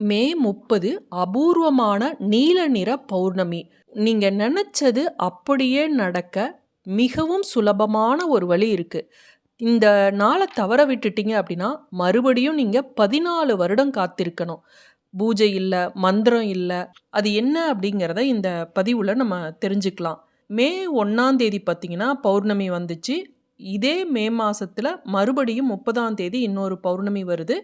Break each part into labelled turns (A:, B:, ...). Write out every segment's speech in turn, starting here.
A: மே 30 அபூர்வமான நீல நிற பௌர்ணமி. நீங்க நெனச்சது அப்படியே நடக்க மிகவும் சுலபமான ஒரு வழி இருக்கு. இந்த நாள தவற விட்டுட்டீங்க அப்படின்னா, மறுபடியும் நீங்க 14 வருடம் காத்திருக்கணும். பூஜை இல்ல, மந்திரம் இல்ல. அது என்ன அப்படிங்கிறத இந்த பதிவுல நம்ம தெரிஞ்சுக்கலாம். மே 1ஆம் தேதி பார்த்தீங்கன்னா, பௌர்ணமி வந்துச்சு. இதே மே மாசத்துல மறுபடியும் 30ஆம் தேதி இன்னொரு பௌர்ணமி வருது.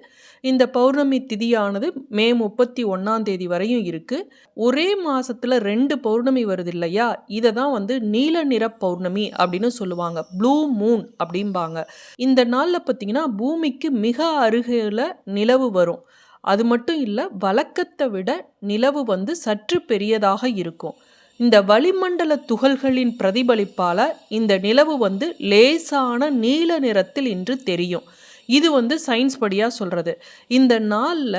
A: இந்த பௌர்ணமி திதியானது மே 31ஆம் தேதி வரையும் இருக்கு. ஒரே மாசத்துல 2 பௌர்ணமி வருது இல்லையா? இத தான் வந்து நீல நிற பௌர்ணமி அப்படின்னு சொல்லுவாங்க. ப்ளூ மூன் அப்படிம்பாங்க. இந்த நாள்ல பார்த்தீங்கன்னா, பூமிக்கு மிக அருகில நிலவு வரும். அது மட்டும் இல்ல, வழக்கத்த விட நிலவு வந்து சற்று பெரியதாக இருக்கும். இந்த வளிமண்டல துகள்களின் பிரதிபலிப்பால இந்த நிலவு வந்து லேசான நீல நிறத்தில் இன்று தெரியும். இது வந்து சயின்ஸ் படியா சொல்றது. இந்த நாள்ல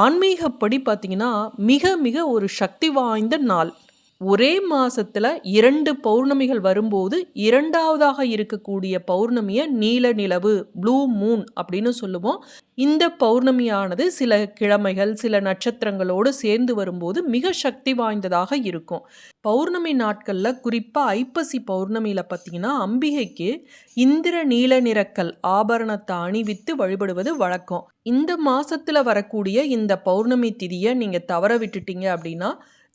A: ஆன்மீகப்படி பார்த்தீங்கன்னா, மிக மிக ஒரு சக்தி வாய்ந்த நாள். ஒரே மாசத்துல 2 பௌர்ணமிகள் வரும்போது, 2வதாக இருக்கக்கூடிய பௌர்ணமிய நீல நிலவு, ப்ளூ மூன் அப்படின்னு சொல்லுவோம். இந்த பௌர்ணமியானது சில கிழமைகள், சில நட்சத்திரங்களோடு சேர்ந்து வரும்போது மிக சக்தி வாய்ந்ததாக இருக்கும். பௌர்ணமி நாட்கள்ல குறிப்பா ஐப்பசி பௌர்ணமியில பார்த்தீங்கன்னா, அம்பிகைக்கு இந்திர நீல நிறக்கல் ஆபரணத்த அணிவித்து வழிபடுவது வழக்கம். இந்த மாசத்துல வரக்கூடிய இந்த பௌர்ணமி திதிய நீங்க தவற விட்டுட்டீங்க அப்படின்னா,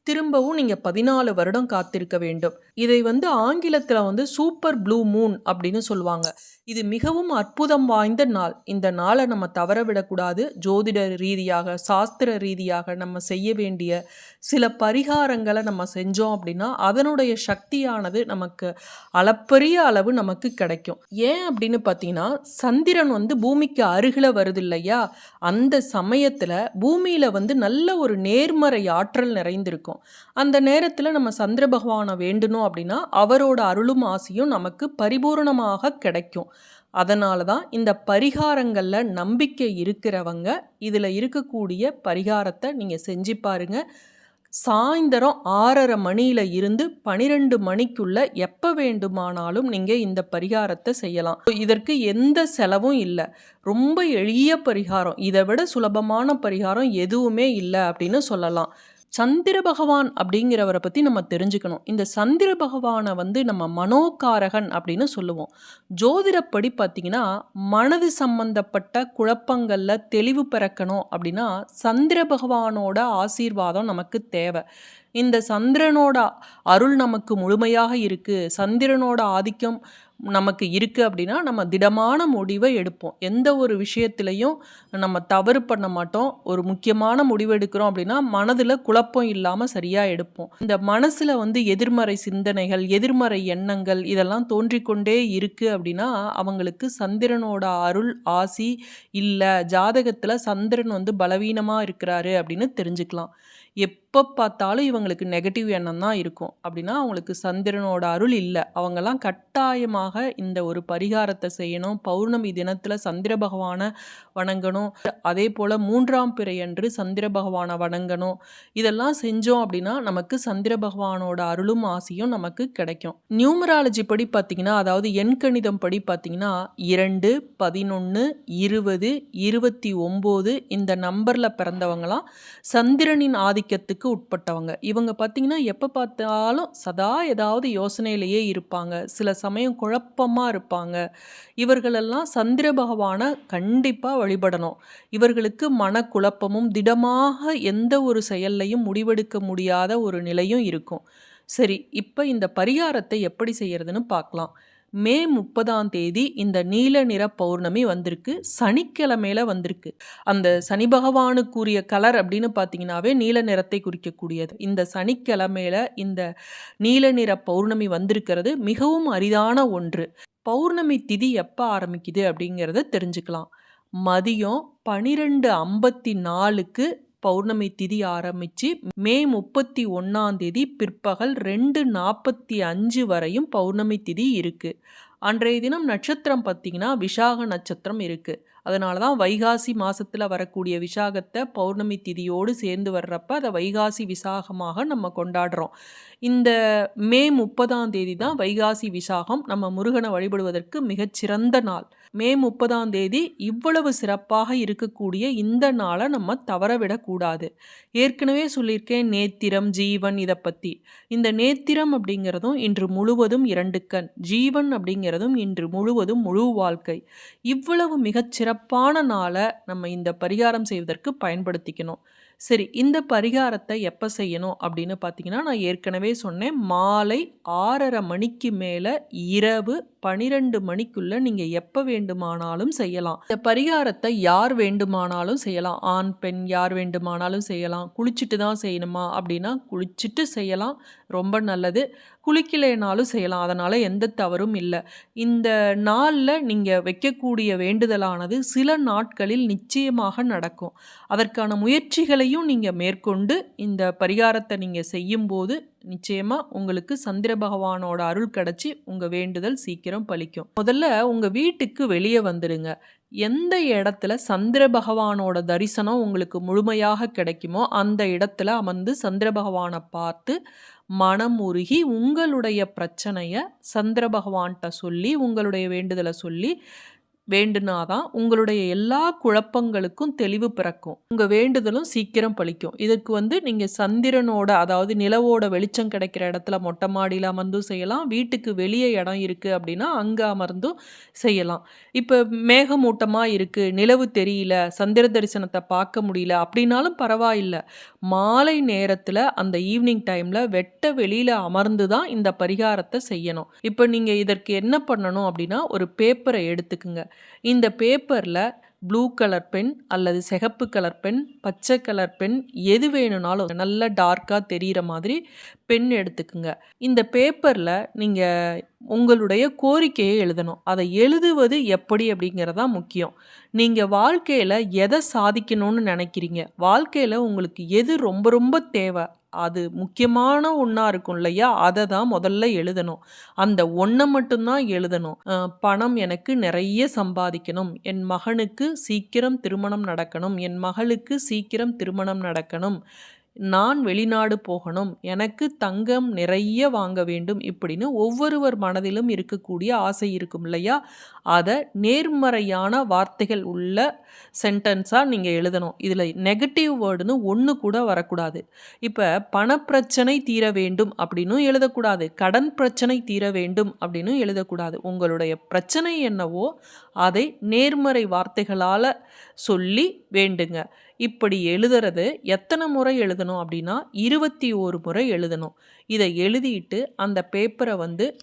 A: திரும்பவும் நீங்க 14 வருடம் காத்திருக்க வேண்டும். இதை வந்து ஆங்கிலத்துல வந்து சூப்பர் ப்ளூ மூன் அப்படின்னு சொல்லுவாங்க. இது மிகவும் அற்புதம் வாய்ந்த நாள். இந்த நாள நம்ம தவற விடக்கூடாது. ஜோதிட ரீதியாக, சாஸ்திர ரீதியாக நம்ம செய்ய வேண்டிய சில பரிகாரங்கள நம்ம செஞ்சோம் அப்படின்னா, அதனுடைய சக்தியானது நமக்கு அளப்பரிய அளவு நமக்கு கிடைக்கும். ஏன் அப்படின்னு பார்த்தீங்கன்னா, சந்திரன் வந்து பூமிக்கு அருகில வருது இல்லையா? அந்த சமயத்துல பூமியில வந்து நல்ல ஒரு நேர்மறை ஆற்றல் நிறைந்திருக்கும். அந்த நேரத்துல நம்ம சந்திர பகவான வேண்டணும் அப்படின்னா, அவரோட அருளும் ஆசியும் நமக்கு பரிபூரணமாக கிடைக்கும். அதனால தான் இந்த பரிகாரங்கள்ல நம்பிக்கை இருக்கிறவங்க, இதுல இருக்கக்கூடிய பரிகாரத்த நீங்க செஞ்சு பாருங்க. சாயந்தரம் 6:30 மணியில இருந்து 12 மணிக்குள்ள எப்ப வேண்டுமானாலும் நீங்க இந்த பரிகாரத்த செய்யலாம். இதற்கு எந்த செலவும் இல்ல. ரொம்ப எளிய பரிகாரம். இத விட சுலபமான பரிகாரம் எதுவுமே இல்ல அப்படின்னு சொல்லலாம். சந்திர பகவான் அப்படிங்கிறவரை பத்தி நம்ம தெரிஞ்சுக்கணும். இந்த சந்திர பகவான வந்து நம்ம மனோகாரகன் அப்படின்னு சொல்லுவோம். ஜோதிடப்படி பார்த்தீங்கன்னா, மனது சம்பந்தப்பட்ட குழப்பங்கள்ல தெளிவு பிறக்கணும் அப்படின்னா, சந்திர பகவானோட ஆசீர்வாதம் நமக்கு தேவை. இந்த சந்திரனோட அருள் நமக்கு முழுமையாக இருக்கு. சந்திரனோட ஆதிக்கம் நமக்கு இருக்கு அப்படின்னா, நம்ம திடமான முடிவை எடுப்போம். எந்த ஒரு விஷயத்திலயும் நம்ம தவறு பண்ண மாட்டோம். ஒரு முக்கியமான முடிவு எடுக்கிறோம் அப்படின்னா, மனதுல குழப்பம் இல்லாம சரியா எடுப்போம். இந்த மனசுல வந்து எதிர்மறை சிந்தனைகள், எதிர்மறை எண்ணங்கள் இதெல்லாம் தோன்றிக்கொண்டே இருக்கு அப்படின்னா, அவங்களுக்கு சந்திரனோட அருள், ஆசி இல்ல. ஜாதகத்துல சந்திரன் வந்து பலவீனமா இருக்கிறாரு அப்படின்னு தெரிஞ்சுக்கலாம். எப்ப பார்த்தாலும் இவங்களுக்கு நெகட்டிவ் எண்ணம் தான் இருக்கும். அப்படின்னா அவங்களுக்கு சந்திரனோட அருள் இல்ல. அவங்கலாம் கட்டாயமாக இந்த ஒரு பரிகாரத்த செய்யணும். பௌர்ணமி தினத்துல சந்திர பகவான வணங்கணும். அதேபோல 3ஆம் பிறை அன்று சந்திர பகவான வணங்கணும். இதெல்லாம் செஞ்சோம் அப்படின்னா, நமக்கு சந்திர பகவானோட அருளும், ஆசியும் நமக்கு கிடைக்கும். நியூமராலஜி படி பார்த்தீங்கன்னா, அதாவது எண்கணிதம் படி பார்த்தீங்கன்னா, 2, 11, 20, 29 இந்த நம்பர்ல பிறந்தவங்கலாம் சந்திரனின் ஆதிக்கத்துக்கு உட்பட்டவங்க. இவங்க பார்த்தீங்கன்னா, எப்ப பார்த்தாலும் சதா ஏதாவது யோசனையிலேயே இருப்பாங்க. சில சமயம் குழப்பமா இருப்பாங்க. இவர்களெல்லாம் சந்திர பகவான கண்டிப்பா வழிபடணும். இவர்களுக்கு மனக்குழப்பமும், திடமாக எந்த ஒரு செயல்லையும் முடிவெடுக்க முடியாத ஒரு நிலையும் இருக்கும். சரி, இப்ப இந்த பரிகாரத்தை எப்படி செய்யறதுன்னு பார்க்கலாம். மே 30ஆம் தேதி இந்த நீல நிற பௌர்ணமி வந்திருக்கு. சனிக்கிழமையில வந்திருக்கு. அந்த சனி பகவானுக்குரிய கலர் அப்படின்னு பார்த்தீங்கன்னாவே நீல நிறத்தை குறிக்கக்கூடியது. இந்த சனிக்கிழமையில இந்த நீல நிற பௌர்ணமி வந்திருக்கிறது மிகவும் அரிதான ஒன்று. பௌர்ணமி திதி எப்ப ஆரம்பிக்குது அப்படிங்கிறத தெரிஞ்சுக்கலாம். மதியம் 12:54க்கு பௌர்ணமி திதி ஆரம்பிச்சு மே 31ஆம் தேதி பிற்பகல் 2:45 வரையும் பௌர்ணமி திதி இருக்கு. அன்றைய தினம் நட்சத்திரம் பார்த்தீங்கன்னா விசாக நட்சத்திரம் இருக்கு. அதனால தான் வைகாசி மாசத்துல வரக்கூடிய விசாகத்தை பௌர்ணமி திதியோடு சேர்ந்து வர்றப்ப அதை வைகாசி விசாகமாக நம்ம கொண்டாடுறோம். இந்த மே 30ஆம் தேதி தான் வைகாசி விசாகம். நம்ம முருகனை வழிபடுவதற்கு மிகச்சிறந்த நாள். மே 30ஆம் தேதி இவ்வளவு சிறப்பாக இருக்கக்கூடிய இந்த நாளை நம்ம தவறவிடக்கூடாது. ஏற்கனவே சொல்லியிருக்கேன் நேத்திரம், ஜீவன் இதை பற்றி. இந்த நேத்திரம் அப்படிங்கிறதும் இன்று முழுவதும் 2 கண், ஜீவன் அப்படிங்கிறதும் இன்று முழுவதும் முழு வாழ்க்கை. இவ்வளவு மிகச்சிறப்பான நாளை நம்ம இந்த பரிகாரம் செய்வதற்கு பயன்படுத்திக்கணும். சரி, இந்த பரிகாரத்தை எப்போ செய்யணும் அப்படின்னு பார்த்தீங்கன்னா, நான் ஏற்கனவே சொன்னேன், மாலை 6:30 மணிக்கு மேலே இரவு 12 மணிக்குள்ள நீங்கள் எப்போ வேண்டுமானாலும் செய்யலாம். இந்த பரிகாரத்தை யார் வேண்டுமானாலும் செய்யலாம். ஆண், பெண் யார் வேண்டுமானாலும் செய்யலாம். குளிச்சுட்டு தான் செய்யணுமா அப்படின்னா குளிச்சுட்டு செய்யலாம், ரொம்ப நல்லது. குளிக்கலைனாலும் செய்யலாம், அதனால் எந்த தவறும் இல்லை. இந்த நாளில் நீங்கள் வைக்கக்கூடிய வேண்டுதலானது சில நாட்களில் நிச்சயமாக நடக்கும். அதற்கான முயற்சிகளையும் நீங்கள் மேற்கொண்டு இந்த பரிகாரத்தை நீங்கள் செய்யும்போது நிச்சயமாக உங்களுக்கு சந்திர பகவானோட அருள் கிடச்சி உங்கள் வேண்டுதல் சீக்கிரம் பலிக்கும். முதல்ல உங்கள் வீட்டுக்கு வெளியே வந்துடுங்க. எந்த இடத்துல சந்திர பகவானோட தரிசனம் உங்களுக்கு முழுமையாக கிடைக்குமோ அந்த இடத்துல அமர்ந்து சந்திர பகவானை பார்த்து மனம் உருகி உங்களுடைய பிரச்சனையை சந்திர பகவான்கிட்ட சொல்லி உங்களுடைய வேண்டுதலை சொல்லி வேண்டுனாதான் உங்களுடைய எல்லா குழப்பங்களுக்கும் தெளிவு பிறக்கும். உங்கள் வேண்டுதலும் சீக்கிரம் பலிக்கும். இதுக்கு நீங்கள் சந்திரனோட, அதாவது நிலவோட வெளிச்சம் கிடைக்கிற இடத்துல மொட்டை மாடியில் அமர்ந்தும் செய்யலாம். வீட்டுக்கு வெளியே இடம் இருக்குது அப்படின்னா அங்கே அமர்ந்தும் செய்யலாம். இப்போ மேகமூட்டமாக இருக்குது, நிலவு தெரியல, சந்திர தரிசனத்தை பார்க்க முடியல அப்படின்னாலும் பரவாயில்லை. மாலை நேரத்தில் அந்த ஈவினிங் டைமில் வெட்ட வெளியில் அமர்ந்து தான் இந்த பரிகாரத்தை செய்யணும். இப்போ நீங்கள் இதற்கு என்ன பண்ணணும் அப்படின்னா, ஒரு பேப்பரை எடுத்துக்குங்க. இந்த பேப்பரில் ப்ளூ கலர் பென் அல்லது சிகப்பு கலர் பென், பச்சை கலர் பென், எது வேணும்னாலும் நல்லா டார்க்காக தெரிகிற மாதிரி பென் எடுத்துக்குங்க. இந்த பேப்பரில் நீங்கள் உங்களுடைய கோரிக்கையை எழுதணும். அதை எழுதுவது எப்படி அப்படிங்கிறதான் முக்கியம். நீங்கள் வாழ்க்கையில் எதை சாதிக்கணும்னு நினைக்கிறீங்க, வாழ்க்கையில் உங்களுக்கு எது ரொம்ப ரொம்ப தேவை, அது முக்கியமான ஒன்றா இருக்கும் இல்லையா, அதை தான் முதல்ல எழுதணும். அந்த ஒன்றை மட்டும்தான் எழுதணும். பணம் எனக்கு நிறைய சம்பாதிக்கணும், என் மகனுக்கு சீக்கிரம் திருமணம் நடக்கணும், என் மகளுக்கு சீக்கிரம் திருமணம் நடக்கணும், நான் வெளிநாடு போகணும், எனக்கு தங்கம் நிறைய வாங்க வேண்டும், இப்படின்னு ஒவ்வொருவர் மனதிலும் இருக்கக்கூடிய ஆசை இருக்கும் இல்லையா, அதை நேர்மறையான வார்த்தைகள் உள்ள சென்டென்ஸாக நீங்கள் எழுதணும். இதில் நெகட்டிவ் வேர்டுன்னு ஒன்று கூட வரக்கூடாது. இப்போ பணப்பிரச்சனை தீர வேண்டும் அப்படின்னும் எழுதக்கூடாது, கடன் பிரச்சனை தீர வேண்டும் அப்படின்னும் எழுதக்கூடாது. உங்களுடைய பிரச்சனை என்னவோ அதை நேர்மறை வார்த்தைகளால் சொல்லி வேண்டுங்க. இப்படி எழுதுறது எத்தனை முறை எழுதணும் அப்படின்னா 21 முறை எழுதணும். இதை எழுதிட்டு அந்த பேப்பரை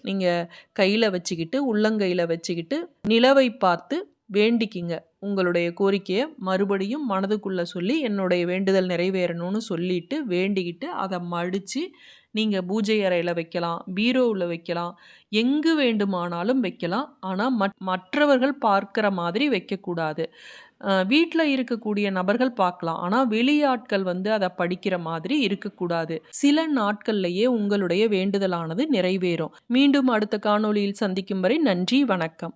A: நீங்கள் கையில் வச்சுக்கிட்டு, உள்ளங்கையில் வச்சுக்கிட்டு நிலவை பார்த்து வேண்டிக்கிங்க. உங்களுடைய கோரிக்கையை மறுபடியும் மனதுக்குள்ளே சொல்லி என்னுடைய வேண்டுதல் நிறைவேறணும்னு சொல்லிட்டு வேண்டிக்கிட்டு அதை மடித்து நீங்கள் பூஜை அறையில் வைக்கலாம், பீரோவில் வைக்கலாம், எங்கு வேண்டுமானாலும் வைக்கலாம். ஆனால் மற்றவர்கள் பார்க்குற மாதிரி வைக்கக்கூடாது. வீட்டில் இருக்கக்கூடிய நபர்கள் பார்க்கலாம், ஆனால் வெளியாட்கள் அதை படிக்கிற மாதிரி இருக்கக்கூடாது. சில நாட்கள்லேயே உங்களுடைய வேண்டுதலானது நிறைவேறும். மீண்டும் அடுத்த காணொளியில் சந்திக்கும் வரை நன்றி, வணக்கம்.